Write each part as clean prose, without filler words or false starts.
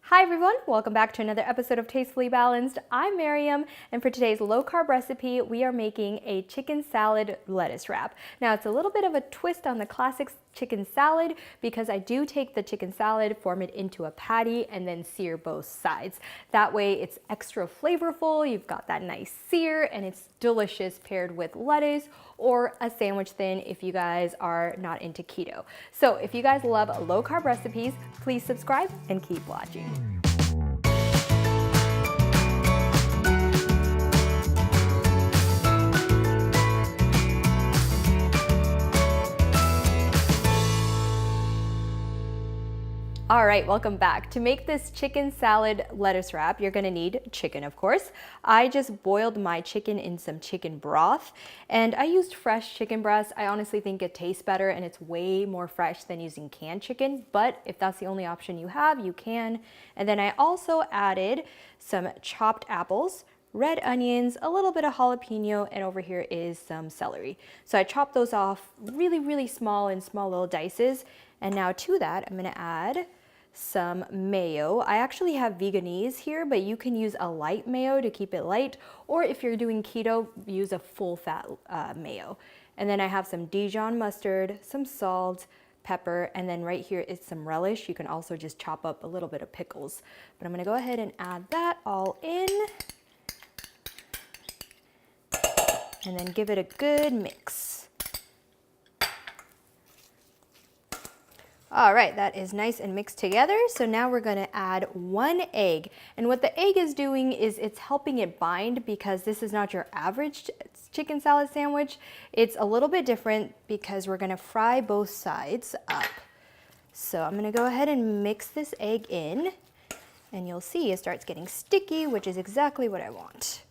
Hi everyone, welcome back to another episode of Tastefully Balanced. I'm Miriam, and for today's low carb recipe, we are making a chicken salad lettuce wrap. Now it's a little bit of a twist on the classic chicken salad because I do take the chicken salad, form it into a patty, and then sear both sides. That way it's extra flavorful, you've got that nice sear, and it's delicious paired with lettuce or a sandwich thin if you guys are not into keto. So if you guys love low carb recipes, please subscribe and keep watching. All right, welcome back. To make this chicken salad lettuce wrap, you're gonna need chicken, of course. I just boiled my chicken in some chicken broth, and I used fresh chicken breast. I honestly think it tastes better and it's way more fresh than using canned chicken, but if that's the only option you have, you can. And then I also added some chopped apples, red onions, a little bit of jalapeno, and over here is some celery. So I chopped those off really small in small little dices. And now to that, I'm gonna add some mayo. I actually have veganese here, but you can use a light mayo to keep it light, or if you're doing keto, use a full fat mayo. And then I have some Dijon mustard, some salt, pepper, and then right here is some relish. You can also just chop up a little bit of pickles. But I'm gonna go ahead and add that all in, and then give it a good mix. All right, that is nice and mixed together. So now we're gonna add 1 egg. And what the egg is doing is it's helping it bind, because this is not your average chicken salad sandwich. It's a little bit different because we're gonna fry both sides up. So I'm gonna go ahead and mix this egg in, and you'll see it starts getting sticky, which is exactly what I want.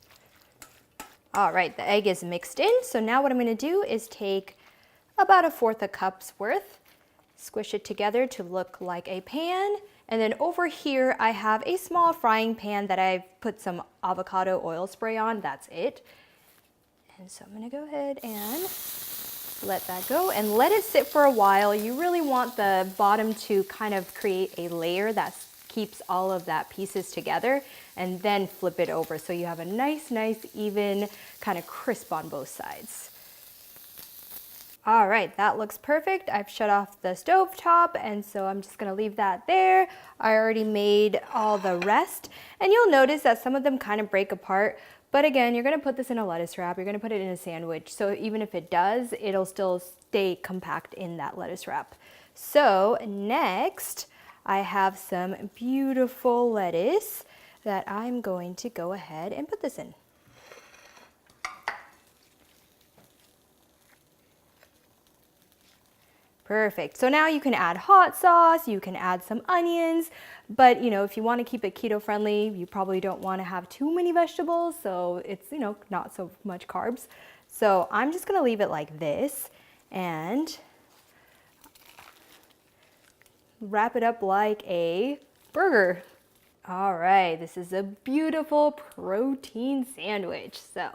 All right, the egg is mixed in. So now what I'm gonna do is take about 1/4 cup's worth, squish it together to look like a pan. And then over here, I have a small frying pan that I've put some avocado oil spray on. That's it. And so I'm gonna go ahead and let that go and let it sit for a while. You really want the bottom to kind of create a layer that keeps all of that pieces together, and then flip it over so you have a nice, even kind of crisp on both sides. All right, that looks perfect. I've shut off the stove top, and so I'm just gonna leave that there. I already made all the rest, and you'll notice that some of them kind of break apart, but again, you're gonna put this in a lettuce wrap, you're gonna put it in a sandwich, so even if it does, it'll still stay compact in that lettuce wrap. So next, I have some beautiful lettuce that I'm going to go ahead and put this in. Perfect. So now you can add hot sauce, you can add some onions, but if you want to keep it keto friendly, you probably don't want to have too many vegetables, so it's, not so much carbs. So I'm just going to leave it like this and wrap it up like a burger. All right, this is a beautiful protein sandwich. So,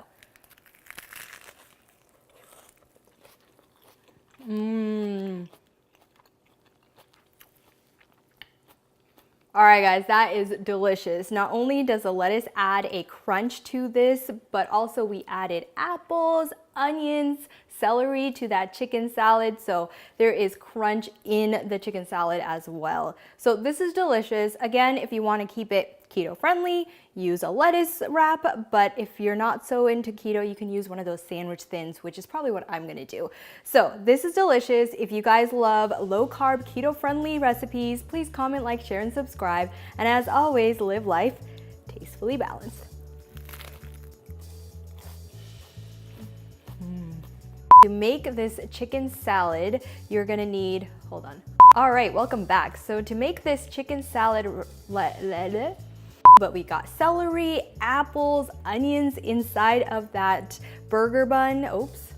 All right guys, that is delicious. Not only does the lettuce add a crunch to this, but also we added apples, onions, celery to that chicken salad. So there is crunch in the chicken salad as well. So this is delicious. Again, if you want to keep it keto friendly, use a lettuce wrap, but if you're not so into keto, you can use one of those sandwich thins, which is probably what I'm gonna do. So this is delicious. If you guys love low carb, keto friendly recipes, please comment, like, share, and subscribe. And as always, live life tastefully balanced. To make this chicken salad, you're gonna need, hold on. All right, welcome back. So to make this chicken salad, but we got celery, apples, onions inside of that burger bun. Oops.